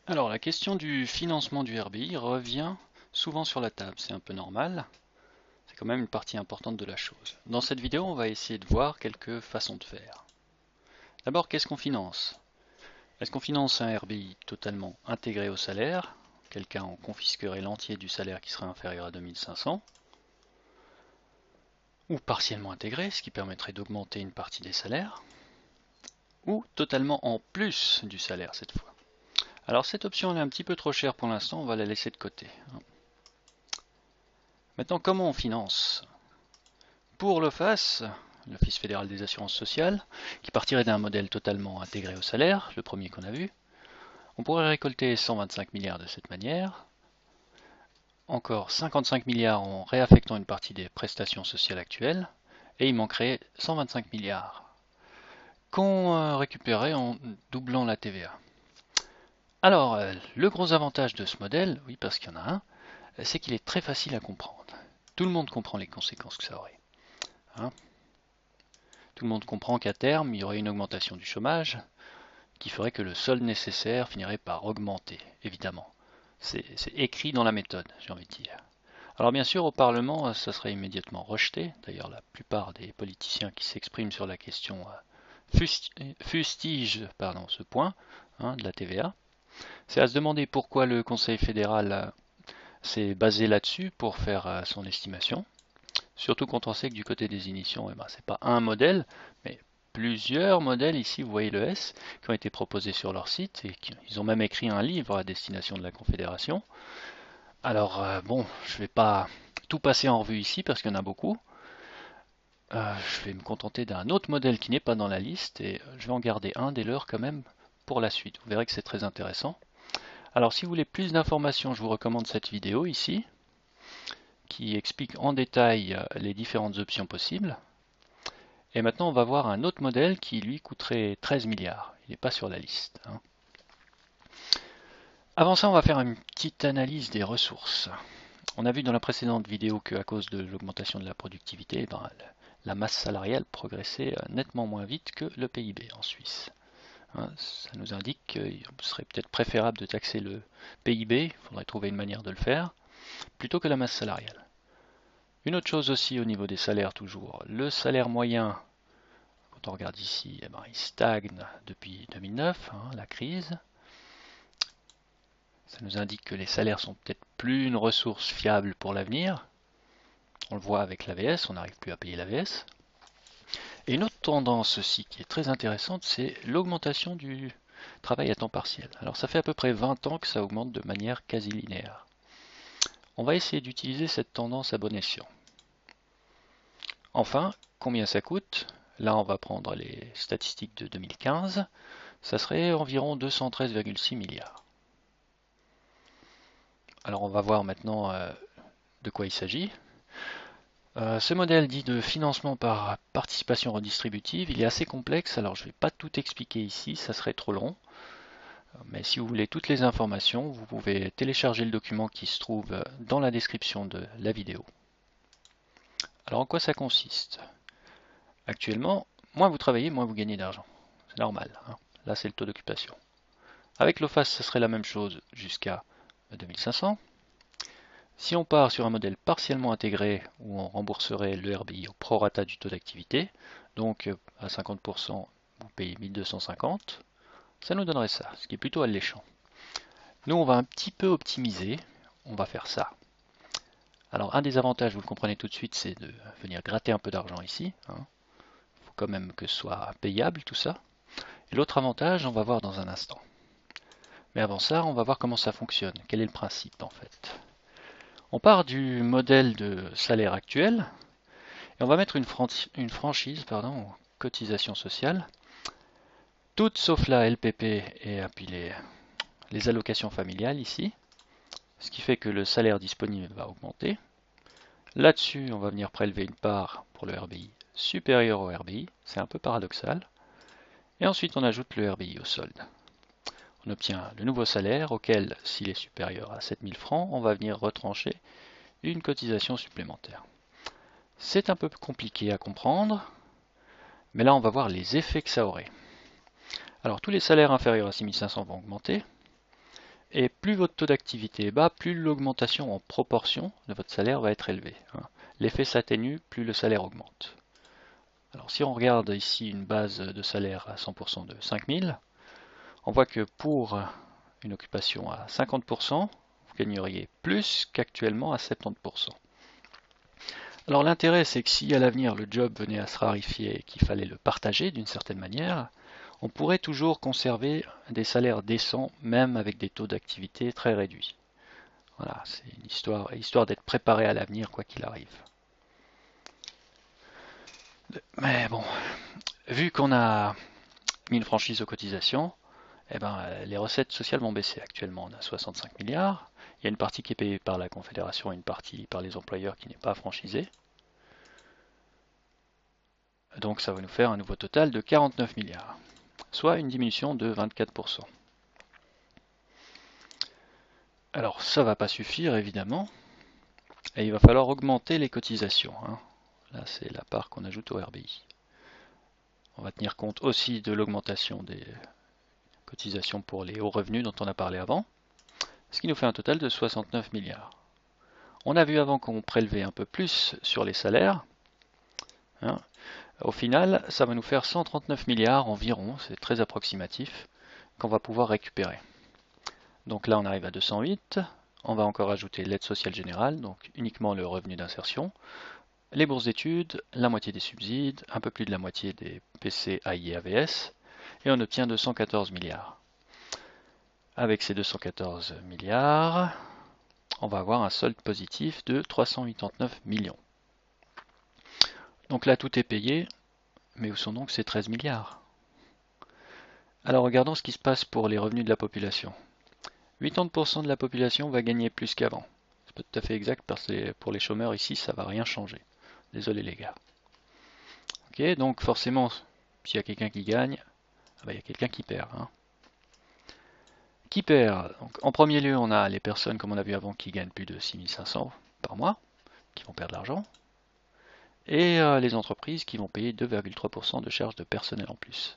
Alors, la question du financement du RBI revient souvent sur la table, c'est un peu normal, c'est quand même une partie importante de la chose. Dans cette vidéo, on va essayer de voir quelques façons de faire. D'abord, qu'est-ce qu'on finance? Est-ce qu'on finance un RBI totalement intégré au salaire? Auquel cas, on confisquerait l'entier du salaire qui serait inférieur à 2500, ou partiellement intégré, ce qui permettrait d'augmenter une partie des salaires, ou totalement en plus du salaire cette fois. Alors cette option elle est un petit peu trop chère pour l'instant, on va la laisser de côté. Maintenant, comment on finance? Pour l'OFAS, l'Office fédéral des assurances sociales, qui partirait d'un modèle totalement intégré au salaire, le premier qu'on a vu, on pourrait récolter 125 milliards de cette manière, encore 55 milliards en réaffectant une partie des prestations sociales actuelles, et il manquerait 125 milliards qu'on récupérerait en doublant la TVA. Alors, le gros avantage de ce modèle, oui parce qu'il y en a un, c'est qu'il est très facile à comprendre. Tout le monde comprend les conséquences que ça aurait. Hein. Tout le monde comprend qu'à terme, il y aurait une augmentation du chômage qui ferait que le solde nécessaire finirait par augmenter, évidemment. C'est écrit dans la méthode, j'ai envie de dire. Alors bien sûr, au Parlement, ça serait immédiatement rejeté. D'ailleurs, la plupart des politiciens qui s'expriment sur la question fustigent ce point de la TVA. C'est à se demander pourquoi le Conseil fédéral s'est basé là-dessus pour faire son estimation. Surtout quand on sait que du côté des émissions, c'est pas un modèle, mais plusieurs modèles, ici vous voyez le S, qui ont été proposés sur leur site, et ils ont même écrit un livre à destination de la Confédération. Alors bon, je vais pas tout passer en revue ici parce qu'il y en a beaucoup. Je vais me contenter d'un autre modèle qui n'est pas dans la liste, et je vais en garder un des leurs quand même pour la suite. Vous verrez que c'est très intéressant. Alors si vous voulez plus d'informations, je vous recommande cette vidéo ici, qui explique en détail les différentes options possibles. Et maintenant, on va voir un autre modèle qui, lui, coûterait 13 milliards. Il n'est pas sur la liste. Avant ça, on va faire une petite analyse des ressources. On a vu dans la précédente vidéo qu'à cause de l'augmentation de la productivité, la masse salariale progressait nettement moins vite que le PIB en Suisse. Ça nous indique qu'il serait peut-être préférable de taxer le PIB, il faudrait trouver une manière de le faire, plutôt que la masse salariale. Une autre chose aussi au niveau des salaires toujours, le salaire moyen, quand on regarde ici, il stagne depuis 2009, la crise. Ça nous indique que les salaires sont peut-être plus une ressource fiable pour l'avenir. On le voit avec l'AVS, on n'arrive plus à payer l'AVS. Et une autre tendance aussi qui est très intéressante, c'est l'augmentation du travail à temps partiel. Alors ça fait à peu près 20 ans que ça augmente de manière quasi linéaire. On va essayer d'utiliser cette tendance à bon escient. Enfin, combien ça coûte? Là, on va prendre les statistiques de 2015. Ça serait environ 213,6 milliards. Alors, on va voir maintenant de quoi il s'agit. Ce modèle dit de financement par participation redistributive, il est assez complexe, alors je ne vais pas tout expliquer ici, ça serait trop long. Mais si vous voulez toutes les informations, vous pouvez télécharger le document qui se trouve dans la description de la vidéo. Alors en quoi ça consiste? Actuellement, moins vous travaillez, moins vous gagnez d'argent. C'est normal. Là, c'est le taux d'occupation. Avec l'OFAS, ce serait la même chose jusqu'à 2500. Si on part sur un modèle partiellement intégré où on rembourserait le RBI au prorata du taux d'activité, donc à 50%, vous payez 1250, ça nous donnerait ça, ce qui est plutôt alléchant. Nous, on va un petit peu optimiser, on va faire ça. Alors, un des avantages, vous le comprenez tout de suite, c'est de venir gratter un peu d'argent ici. Il faut quand même que ce soit payable tout ça. Et l'autre avantage, on va voir dans un instant. Mais avant ça, on va voir comment ça fonctionne. Quel est le principe en fait? On part du modèle de salaire actuel et on va mettre une franchise, cotisation sociale, toutes sauf la LPP et puis les allocations familiales ici, ce qui fait que le salaire disponible va augmenter. Là-dessus, on va venir prélever une part pour le RBI supérieure au RBI, c'est un peu paradoxal. Et ensuite, on ajoute le RBI au solde. On obtient le nouveau salaire auquel, s'il est supérieur à 7000 francs, on va venir retrancher une cotisation supplémentaire. C'est un peu compliqué à comprendre, mais là on va voir les effets que ça aurait. Alors tous les salaires inférieurs à 6500 vont augmenter, Et plus votre taux d'activité est bas, plus l'augmentation en proportion de votre salaire va être élevée. L'effet s'atténue, plus le salaire augmente. Alors si on regarde ici une base de salaire à 100% de 5000, on voit que pour une occupation à 50%, vous gagneriez plus qu'actuellement à 70%. Alors l'intérêt, c'est que si à l'avenir le job venait à se raréfier et qu'il fallait le partager d'une certaine manière, on pourrait toujours conserver des salaires décents, même avec des taux d'activité très réduits. Voilà, c'est une histoire d'être préparé à l'avenir, quoi qu'il arrive. Mais bon, vu qu'on a mis une franchise aux cotisations, eh ben, les recettes sociales vont baisser. Actuellement, on a 65 milliards. Il y a une partie qui est payée par la Confédération et une partie par les employeurs qui n'est pas franchisée. Donc ça va nous faire un nouveau total de 49 milliards, soit une diminution de 24%. Alors ça ne va pas suffire évidemment, et il va falloir augmenter les cotisations. Là c'est la part qu'on ajoute au RBI. On va tenir compte aussi de l'augmentation des cotisations pour les hauts revenus dont on a parlé avant, ce qui nous fait un total de 69 milliards. On a vu avant qu'on prélevait un peu plus sur les salaires. Au final, ça va nous faire 139 milliards environ, c'est très approximatif, qu'on va pouvoir récupérer. Donc là, on arrive à 208. On va encore ajouter l'aide sociale générale, donc uniquement le revenu d'insertion, les bourses d'études, la moitié des subsides, un peu plus de la moitié des PC, AI et AVS, et on obtient 214 milliards. Avec ces 214 milliards, on va avoir un solde positif de 389 millions. Donc là, tout est payé, mais où sont donc ces 13 milliards? Alors regardons ce qui se passe pour les revenus de la population. 80% de la population va gagner plus qu'avant. C'est pas tout à fait exact parce que pour les chômeurs ici, ça va rien changer. Désolé les gars. Ok, donc forcément, s'il y a quelqu'un qui gagne, il y a quelqu'un qui perd. Qui perd? Donc, en premier lieu, on a les personnes, comme on a vu avant, qui gagnent plus de 6500 par mois, qui vont perdre de l'argent. Et les entreprises qui vont payer 2,3% de charges de personnel en plus.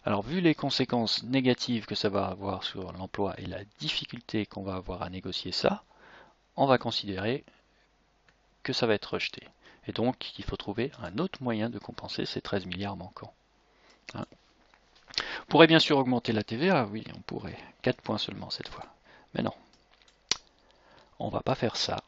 Alors vu les conséquences négatives que ça va avoir sur l'emploi et la difficulté qu'on va avoir à négocier ça, on va considérer que ça va être rejeté. Et donc il faut trouver un autre moyen de compenser ces 13 milliards manquants. On pourrait bien sûr augmenter la TVA, oui on pourrait, 4 points seulement cette fois. Mais non, on va pas faire ça.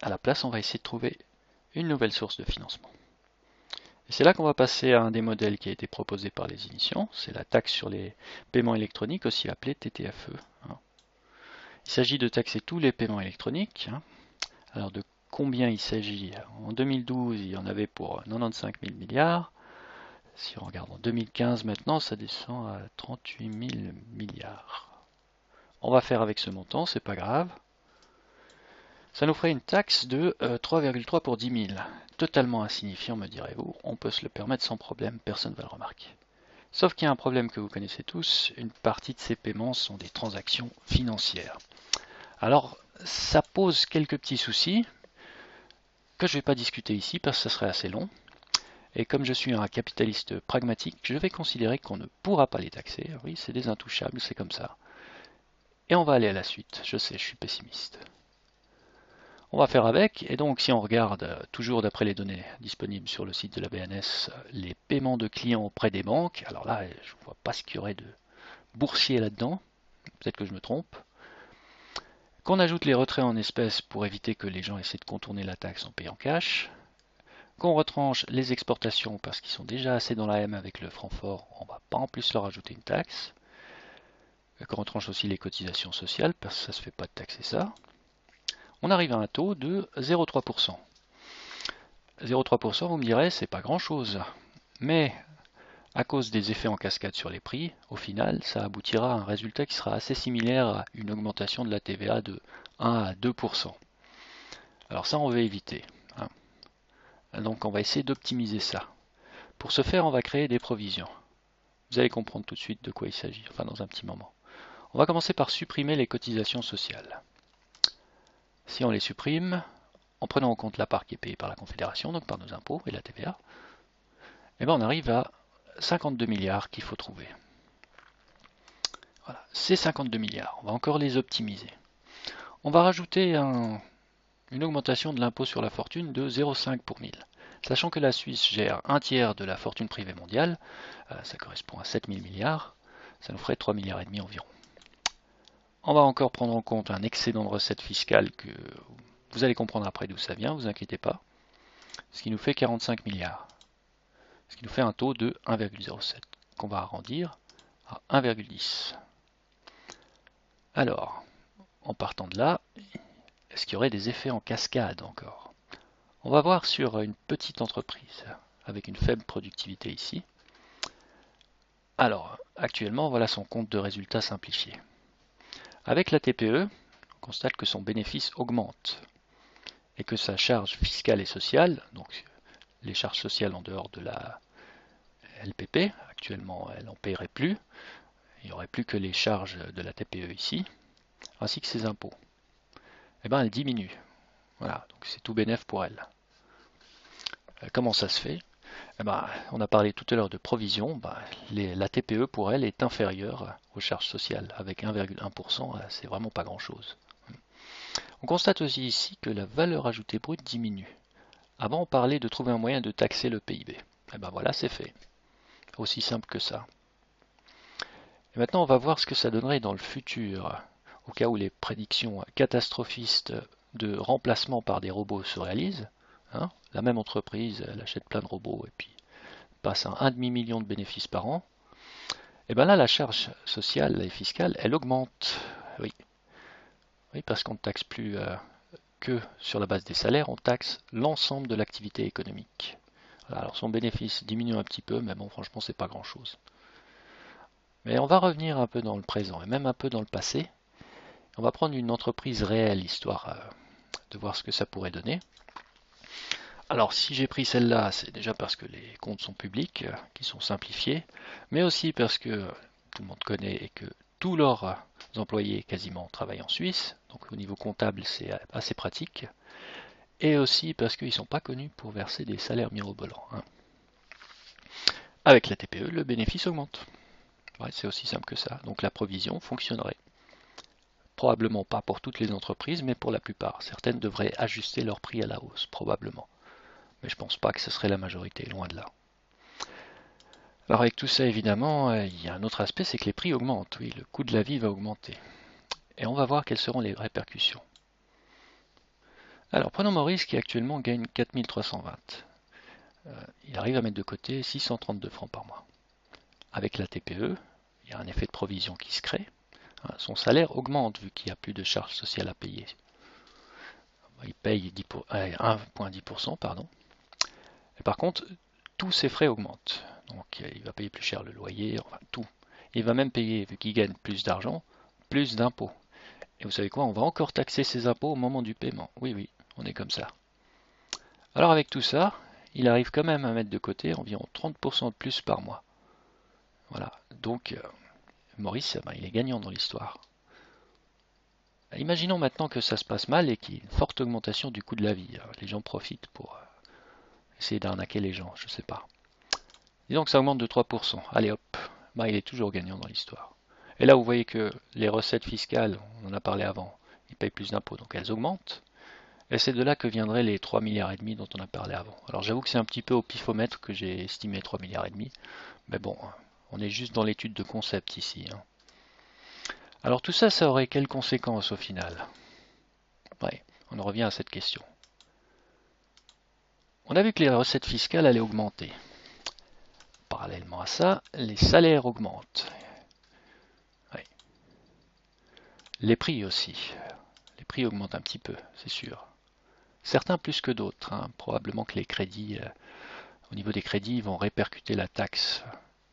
À la place on va essayer de trouver une nouvelle source de financement. Et c'est là qu'on va passer à un des modèles qui a été proposé par les initiants, c'est la taxe sur les paiements électroniques, aussi appelée TTFE. Il s'agit de taxer tous les paiements électroniques. Alors de combien il s'agit? En 2012, il y en avait pour 95 000 milliards. Si on regarde en 2015 maintenant, ça descend à 38 000 milliards. On va faire avec ce montant, c'est pas grave. Ça nous ferait une taxe de 3,3 pour 10 000. Totalement insignifiant, me direz-vous. On peut se le permettre sans problème, personne ne va le remarquer. Sauf qu'il y a un problème que vous connaissez tous, une partie de ces paiements sont des transactions financières. Alors, ça pose quelques petits soucis que je ne vais pas discuter ici parce que ça serait assez long. Et comme je suis un capitaliste pragmatique, je vais considérer qu'on ne pourra pas les taxer. Oui, c'est des intouchables, c'est comme ça. Et on va aller à la suite. Je sais, je suis pessimiste. On va faire avec, et donc si on regarde toujours d'après les données disponibles sur le site de la BNS, les paiements de clients auprès des banques, alors là je ne vois pas ce qu'il y aurait de boursier là-dedans, peut-être que je me trompe, qu'on ajoute les retraits en espèces pour éviter que les gens essaient de contourner la taxe en payant cash, qu'on retranche les exportations parce qu'ils sont déjà assez dans la M avec le franc fort, on ne va pas en plus leur ajouter une taxe, qu'on retranche aussi les cotisations sociales parce que ça ne se fait pas de taxer ça, on arrive à un taux de 0,3%. 0,3%, vous me direz, c'est pas grand-chose. Mais à cause des effets en cascade sur les prix, au final, ça aboutira à un résultat qui sera assez similaire à une augmentation de la TVA de 1 à 2%. Alors ça, on veut éviter. Donc on va essayer d'optimiser ça. Pour ce faire, on va créer des provisions. Vous allez comprendre tout de suite de quoi il s'agit, enfin dans un petit moment. On va commencer par supprimer les cotisations sociales. Si on les supprime, en prenant en compte la part qui est payée par la Confédération, donc par nos impôts et la TVA, on arrive à 52 milliards qu'il faut trouver. Voilà. Voilà, c'est 52 milliards. On va encore les optimiser. On va rajouter une augmentation de l'impôt sur la fortune de 0,5 pour 1000. Sachant que la Suisse gère un tiers de la fortune privée mondiale, ça correspond à 7000 milliards, ça nous ferait 3 milliards et demi environ. On va encore prendre en compte un excédent de recettes fiscales que vous allez comprendre après d'où ça vient, vous inquiétez pas, ce qui nous fait 45 milliards, ce qui nous fait un taux de 1,07 qu'on va arrondir à 1,10. Alors, en partant de là, est-ce qu'il y aurait des effets en cascade encore? On va voir sur une petite entreprise avec une faible productivité ici. Alors, actuellement, voilà son compte de résultat simplifié. Avec la TPE, on constate que son bénéfice augmente et que sa charge fiscale et sociale, donc les charges sociales en dehors de la LPP, actuellement elle n'en paierait plus, il n'y aurait plus que les charges de la TPE ici, ainsi que ses impôts. Eh bien, elle diminue. Voilà, donc c'est tout bénef pour elle. Comment ça se fait? Eh ben, on a parlé tout à l'heure de provision. La TPE pour elle est inférieure aux charges sociales. Avec 1,1%, c'est vraiment pas grand-chose. On constate aussi ici que la valeur ajoutée brute diminue. Avant, on parlait de trouver un moyen de taxer le PIB. Eh ben voilà, c'est fait. Aussi simple que ça. Et maintenant, on va voir ce que ça donnerait dans le futur, au cas où les prédictions catastrophistes de remplacement par des robots se réalisent. La même entreprise, elle achète plein de robots et puis passe à 1,5 million de bénéfices par an. Et bien là, la charge sociale et fiscale, elle augmente. Oui, oui, parce qu'on ne taxe plus que sur la base des salaires, on taxe l'ensemble de l'activité économique. Voilà, alors son bénéfice diminue un petit peu, mais bon, franchement, c'est pas grand-chose. Mais on va revenir un peu dans le présent et même un peu dans le passé. On va prendre une entreprise réelle, histoire de voir ce que ça pourrait donner. Alors si j'ai pris celle-là, c'est déjà parce que les comptes sont publics, qui sont simplifiés, mais aussi parce que tout le monde connaît et que tous leurs employés quasiment travaillent en Suisse, donc au niveau comptable c'est assez pratique, et aussi parce qu'ils ne sont pas connus pour verser des salaires mirobolants. Avec la TPE, le bénéfice augmente. Ouais, c'est aussi simple que ça, donc la provision fonctionnerait. Probablement pas pour toutes les entreprises, mais pour la plupart. Certaines devraient ajuster leur prix à la hausse, probablement. Mais je ne pense pas que ce serait la majorité, loin de là. Alors avec tout ça, évidemment, il y a un autre aspect, c'est que les prix augmentent. Oui, le coût de la vie va augmenter. Et on va voir quelles seront les répercussions. Alors prenons Maurice qui actuellement gagne 4320. Il arrive à mettre de côté 632 francs par mois. Avec la TPE, il y a un effet de provision qui se crée. Son salaire augmente vu qu'il n'y a plus de charges sociales à payer. Il paye 1,10%, pardon. Et par contre, tous ses frais augmentent. Donc il va payer plus cher le loyer, enfin tout. Il va même payer, vu qu'il gagne plus d'argent, plus d'impôts. Et vous savez quoi, on va encore taxer ses impôts au moment du paiement. Oui, oui, on est comme ça. Alors avec tout ça, il arrive quand même à mettre de côté environ 30% de plus par mois. Voilà, donc Maurice, il est gagnant dans l'histoire. Imaginons maintenant que ça se passe mal et qu'il y ait une forte augmentation du coût de la vie. Les gens profitent pour essayer d'arnaquer les gens, je ne sais pas. Disons que ça augmente de 3%. Allez hop, il est toujours gagnant dans l'histoire. Et là, vous voyez que les recettes fiscales, on en a parlé avant, ils payent plus d'impôts, donc elles augmentent. Et c'est de là que viendraient les 3,5 milliards dont on a parlé avant. Alors j'avoue que c'est un petit peu au pifomètre que j'ai estimé 3,5 milliards. Mais bon, on est juste dans l'étude de concept ici. Alors tout ça, ça aurait quelles conséquences au final? Ouais, on en revient à cette question. On a vu que les recettes fiscales allaient augmenter. Parallèlement à ça, les salaires augmentent. Oui. Les prix aussi. Les prix augmentent un petit peu, c'est sûr. Certains plus que d'autres. Probablement que les crédits, au niveau des crédits, vont répercuter la taxe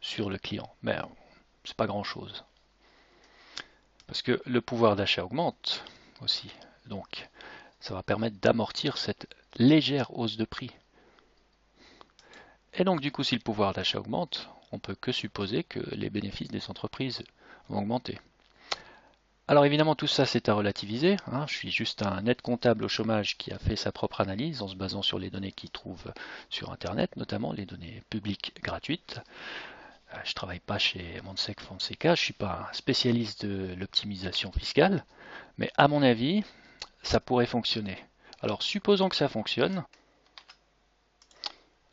sur le client. Mais c'est pas grand-chose. Parce que le pouvoir d'achat augmente aussi. Donc, ça va permettre d'amortir cette légère hausse de prix. Et donc, du coup, si le pouvoir d'achat augmente, on ne peut que supposer que les bénéfices des entreprises vont augmenter. Alors évidemment, tout ça, c'est à relativiser. Je suis juste un net comptable au chômage qui a fait sa propre analyse en se basant sur les données qu'il trouve sur Internet, notamment les données publiques gratuites. Je travaille pas chez Monsec Fonseca, je suis pas un spécialiste de l'optimisation fiscale, mais à mon avis, ça pourrait fonctionner. Alors supposons que ça fonctionne,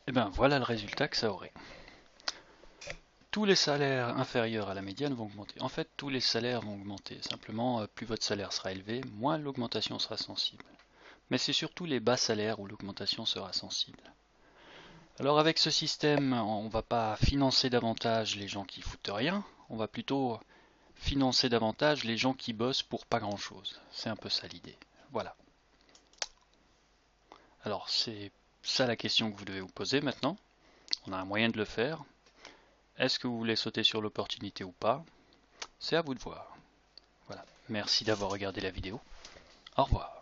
et bien voilà le résultat que ça aurait. Tous les salaires inférieurs à la médiane vont augmenter. En fait, tous les salaires vont augmenter. Simplement, plus votre salaire sera élevé, moins l'augmentation sera sensible. Mais c'est surtout les bas salaires où l'augmentation sera sensible. Alors avec ce système, on ne va pas financer davantage les gens qui foutent rien, on va plutôt financer davantage les gens qui bossent pour pas grand-chose. C'est un peu ça l'idée. Voilà. Alors c'est ça la question que vous devez vous poser maintenant. On a un moyen de le faire. Est-ce que vous voulez sauter sur l'opportunité ou pas? C'est à vous de voir. Voilà. Merci d'avoir regardé la vidéo. Au revoir.